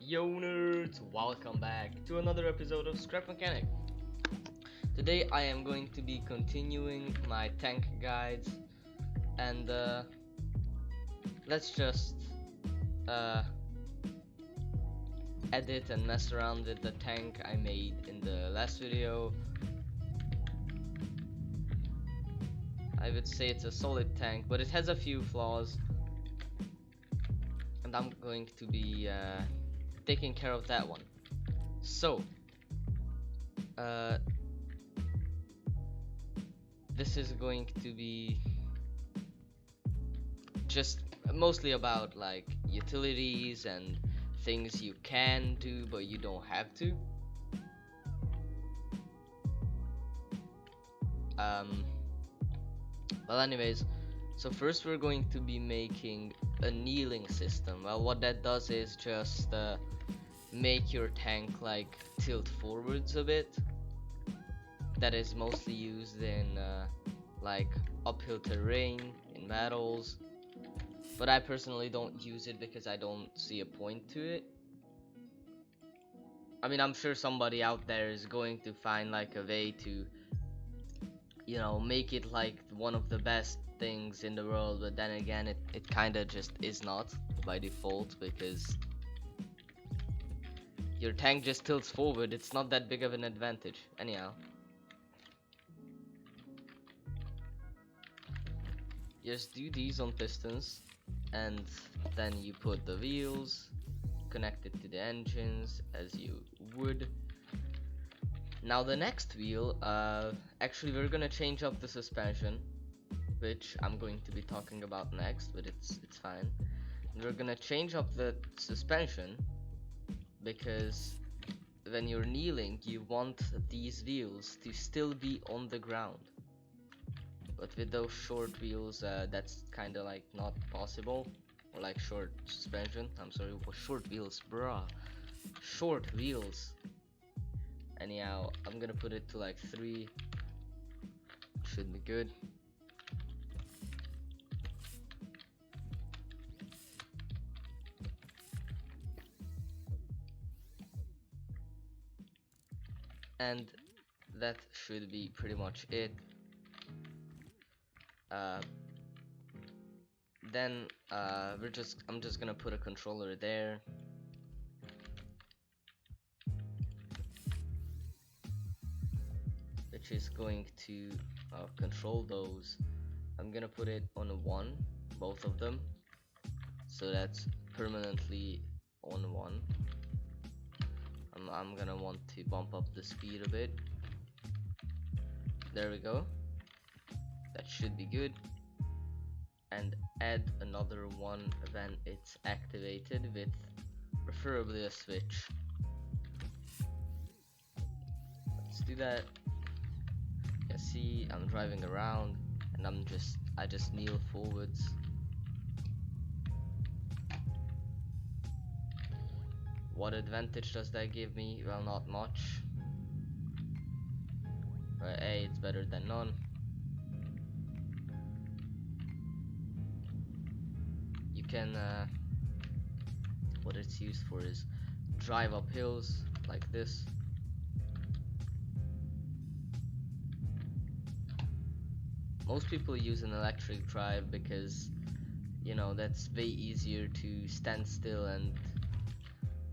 Yo nerds, welcome back to another episode of Scrap Mechanic. Today I am going to be continuing my tank guides and let's just uh, edit and mess around with the tank I made in the last video. I would say it's a solid tank, but it has a few flaws and I'm going to be taking care of that one. So, uh, this is going to be just mostly about like utilities and things you can do but you don't have to. Um, well, anyways, so first we're going to be making a kneeling system. Well, what that does is just make your tank like tilt forwards a bit. That is mostly used in like uphill terrain, in battles, but I personally don't use it because I don't see a point to it. I mean, I'm sure somebody out there is going to find like a way to, make it like one of the best things in the world, but then again, it kind of just is not by default because your tank just tilts forward. It's not that big of an advantage. Anyhow, just do these on pistons, and then you put the wheels connected to the engines as you would. Now the next wheel, actually we're gonna change up the suspension, which I'm going to be talking about next, but it's fine. And we're gonna change up the suspension because when you're kneeling, you want these wheels to still be on the ground. But with those short wheels, that's kind of like not possible. Or like short suspension. I'm sorry, short wheels, bruh. Short wheels. Anyhow, I'm gonna put it to like 3. Should be good. And that should be pretty much it. Then I'm just gonna put a controller there. Which is going to control those. I'm gonna put it on a 1, both of them, so that's permanently on 1. I'm gonna want to bump up the speed a bit. There we go. That should be good. And add another one when it's activated with preferably a switch. Let's do that. You see, I'm driving around and I just kneel forwards. What advantage does that give me? Well, not much. But hey, it's better than none. You can, what it's used for is drive up hills like this. Most people use an electric drive because, that's way easier to stand still and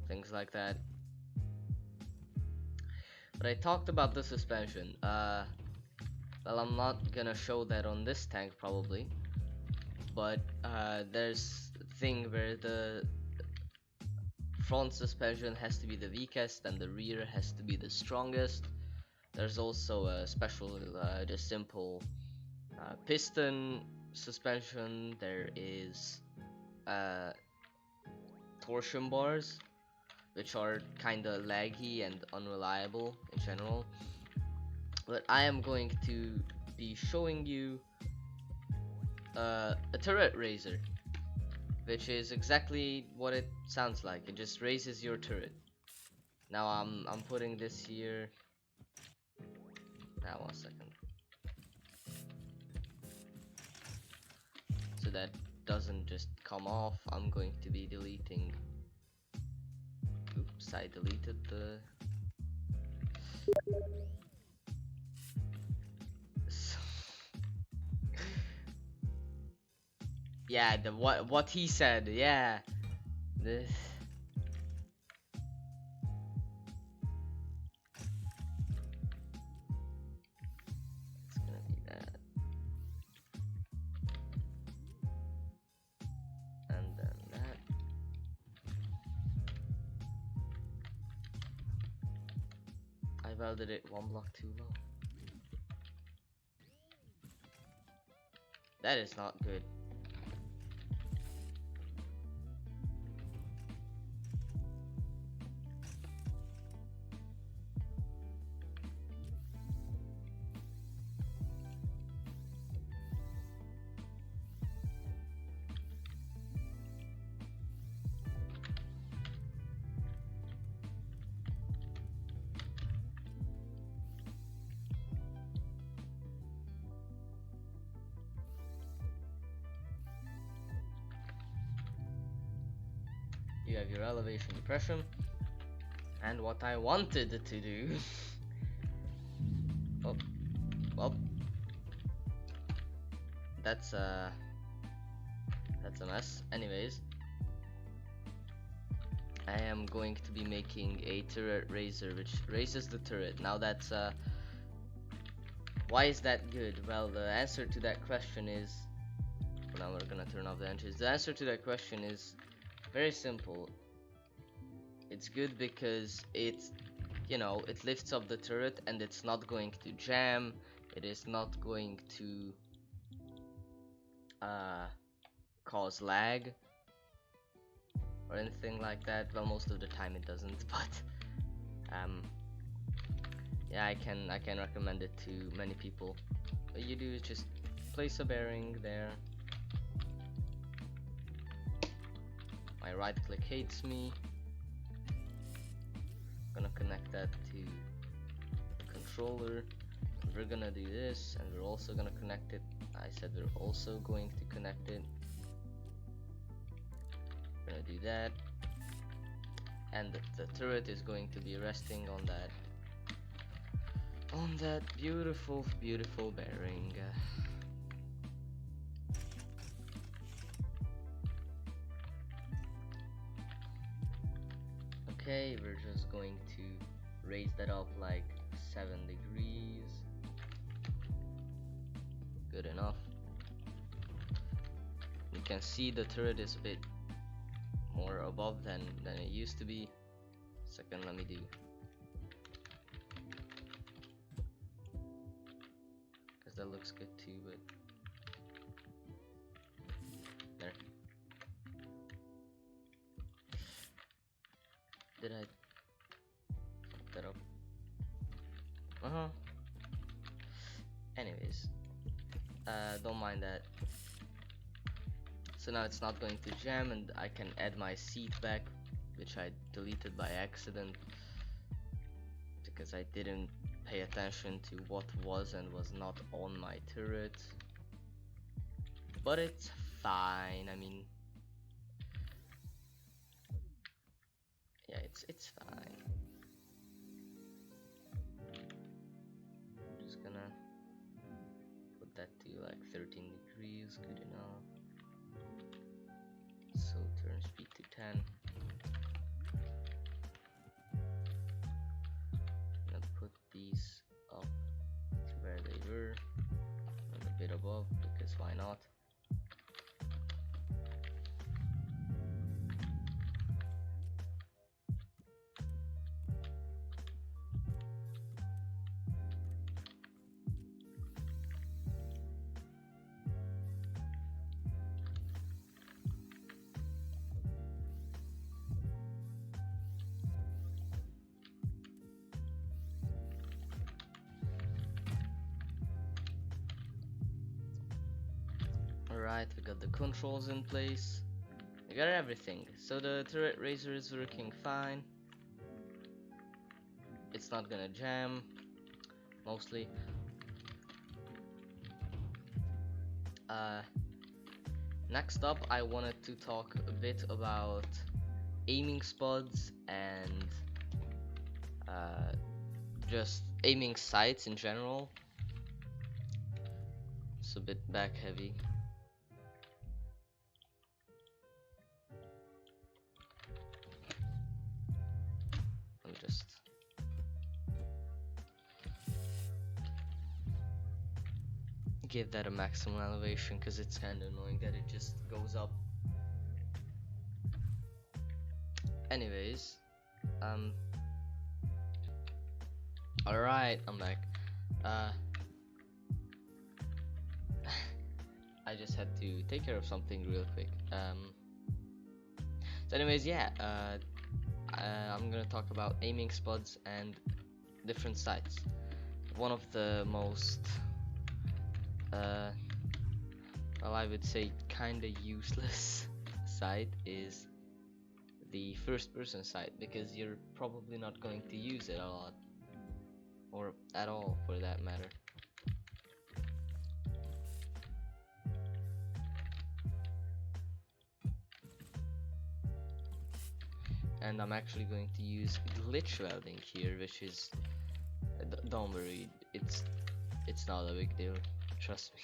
things like that. But I talked about the suspension. Well, I'm not gonna show that on this tank probably, but there's a thing where the front suspension has to be the weakest and the rear has to be the strongest. There's also a special, just simple piston suspension. There is torsion bars, which are kinda laggy and unreliable in general. But I am going to be showing you a turret raiser, which is exactly what it sounds like. It just raises your turret. Now I'm putting this here. Now 1 second. So that doesn't just come off. I'm going to be deleting Oops, I deleted the... Yeah, the what he said, yeah. This... It's gonna be that. And then that. I welded it one block too low. That is not good. You have your elevation depression, and what I wanted to do. Oh, well, that's a mess. Anyways, I am going to be making a turret raiser which raises the turret. Now that's why is that good? Well, the answer to that question is, now we're gonna turn off the engines. The answer to that question is very simple. It's good because it, you know, it lifts up the turret and it's not going to jam. It is not going to cause lag or anything like that. Well, most of the time it doesn't, but yeah, I can recommend it to many people. What you do is just place a bearing there. My right click hates me. Gonna connect that to the controller. We're gonna do this, and we're also gonna connect it. I said we're also going to connect it. We're gonna do that, and the turret is going to be resting on that beautiful bearing. Okay, we're just going to raise that up like 7 degrees. Good enough. You can see the turret is a bit more above than it used to be. Second, let me do. Because that looks good too, but there. Did I fuck that up? Anyways, don't mind that. So now it's not going to jam, and I can add my seat back, which I deleted by accident because I didn't pay attention to what was and was not on my turret. But it's fine. I mean, yeah, it's fine. I'm just gonna put that to like 13 degrees, good enough. So turn speed to 10. I'm gonna put these up to where they were, and a bit above, because why not? Alright, we got the controls in place. We got everything. So the turret raiser is working fine. It's not gonna jam, mostly. Next up, I wanted to talk a bit about aiming spots and just aiming sights in general. It's a bit back heavy. I'll just give that a maximum elevation because it's kind of annoying that it just goes up. Anyways, alright, I'm back. I just had to take care of something real quick. So anyways, yeah, I'm gonna talk about aiming spots and different sights. One of the most, well, I would say kinda useless sight is the first person sight, because you're probably not going to use it a lot, or at all for that matter. And I'm actually going to use glitch welding here, which is, don't worry, it's not a big deal, trust me.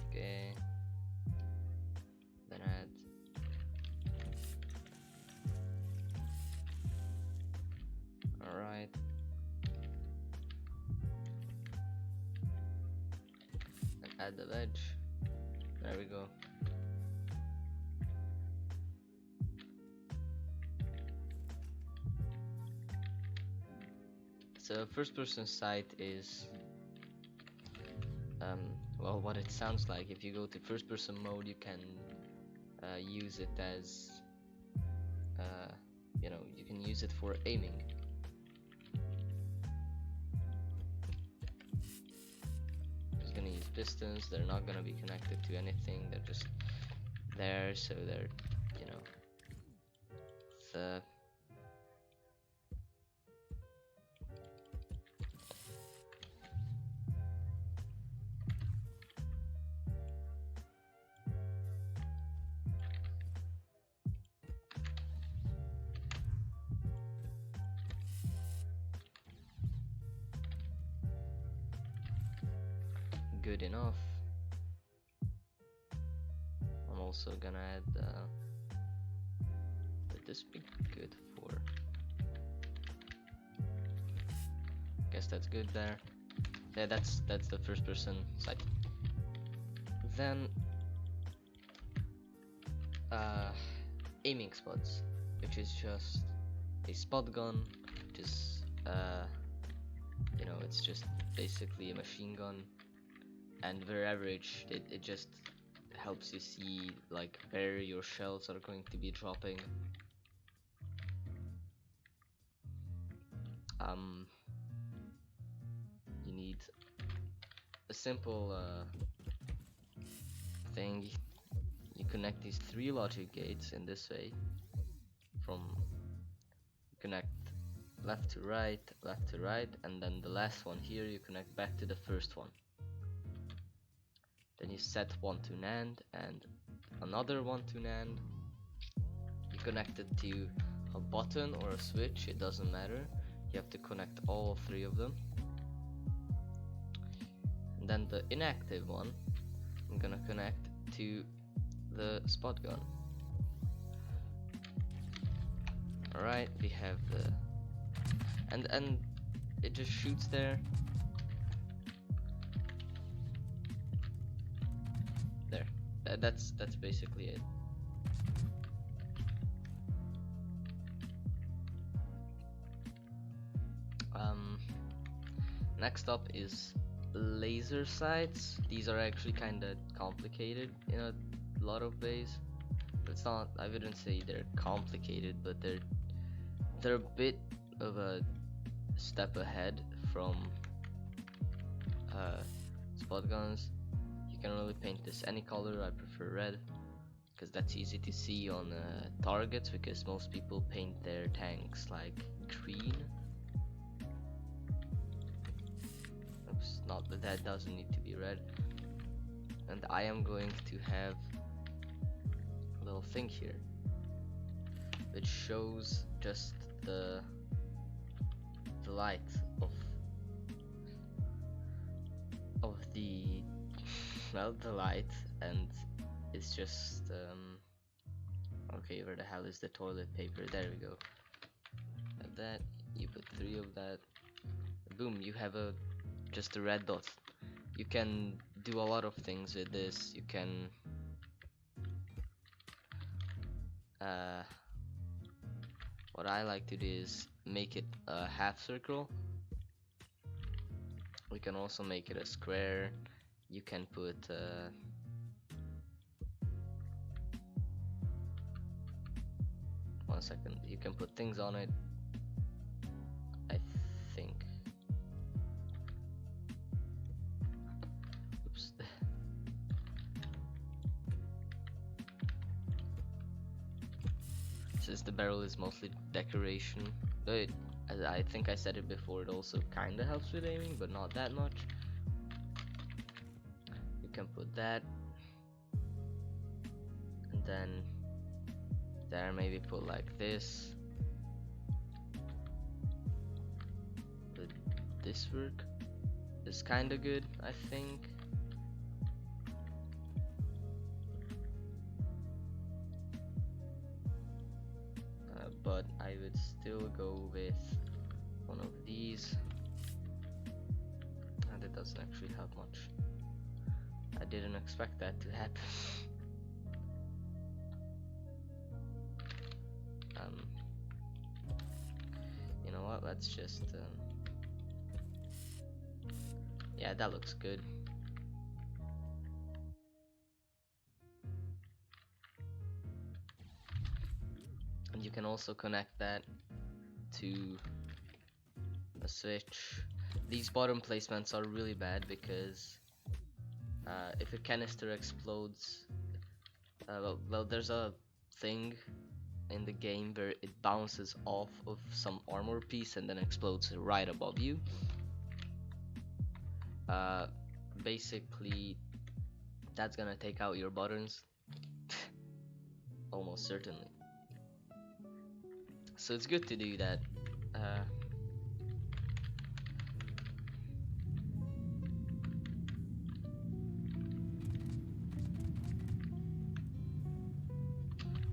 Okay, then add alright, and add the wedge. There we go. So first person sight is well, what it sounds like. If you go to first person mode, you can use it as you know, you can use it for aiming. Just gonna use pistons. They're not gonna be connected to anything, they're just there, so they're, you know, the good enough. I'm also gonna add would this be good for, guess that's good there. Yeah, that's the first person sight. Then aiming spots, which is just a spot gun, which is you know, it's just basically a machine gun, and very average. It just helps you see like where your shells are going to be dropping. You need a simple thing. You connect these 3 logic gates in this way. From connect left to right, and then the last one here you connect back to the first one. Then you set one to NAND and another one to NAND. You connect it to a button or a switch, it doesn't matter. You have to connect all 3 of them. And then the inactive one, I'm gonna connect to the spot gun. Alright, we have the and it just shoots there. There. That's basically it. Next up is laser sights. These are actually kinda complicated in a lot of ways. It's not, I wouldn't say they're complicated, but they're a bit of a step ahead from spot guns. You can really paint this any color. I prefer red because that's easy to see on targets, because most people paint their tanks like green. Oops, not that doesn't need to be red. And I am going to have little thing here which shows just the light of the well, the light, and it's just okay, where the hell is the toilet paper? There we go. Like that, you put 3 of that, boom, you have just a red dot. You can do a lot of things with this. You can what I like to do is make it a half circle. We can also make it a square. You can put one second, you can put things on it, I think. Oops. Since the barrel is mostly decoration, but I think I said it before, it also kinda helps with aiming, but not that much. You can put that, and then there, maybe put like this. Would this work? It's kinda good, I think. But I would still go with one of these, and it doesn't actually help much. I didn't expect that to happen. You know what, let's just yeah, that looks good. And you can also connect that to a switch. These bottom placements are really bad because if a canister explodes, well, there's a thing in the game where it bounces off of some armor piece and then explodes right above you. Basically, that's gonna take out your buttons, almost certainly. So it's good to do that.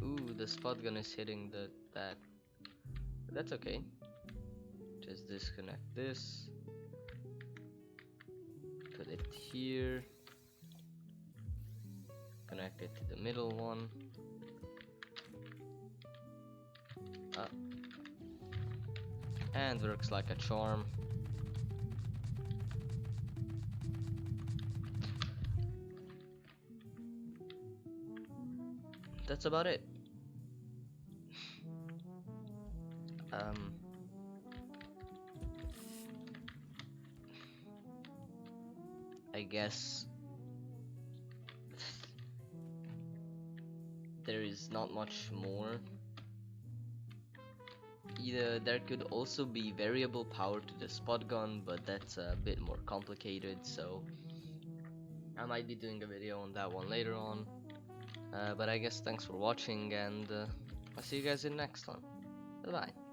Ooh, the spot gun is hitting that. That's okay. Just disconnect this. Put it here. Connect it to the middle one. And works like a charm. That's about it. I guess there is not much more. There could also be variable power to the spot gun, but that's a bit more complicated, so I might be doing a video on that one later on. But I guess thanks for watching, and I'll see you guys in the next one. Bye bye.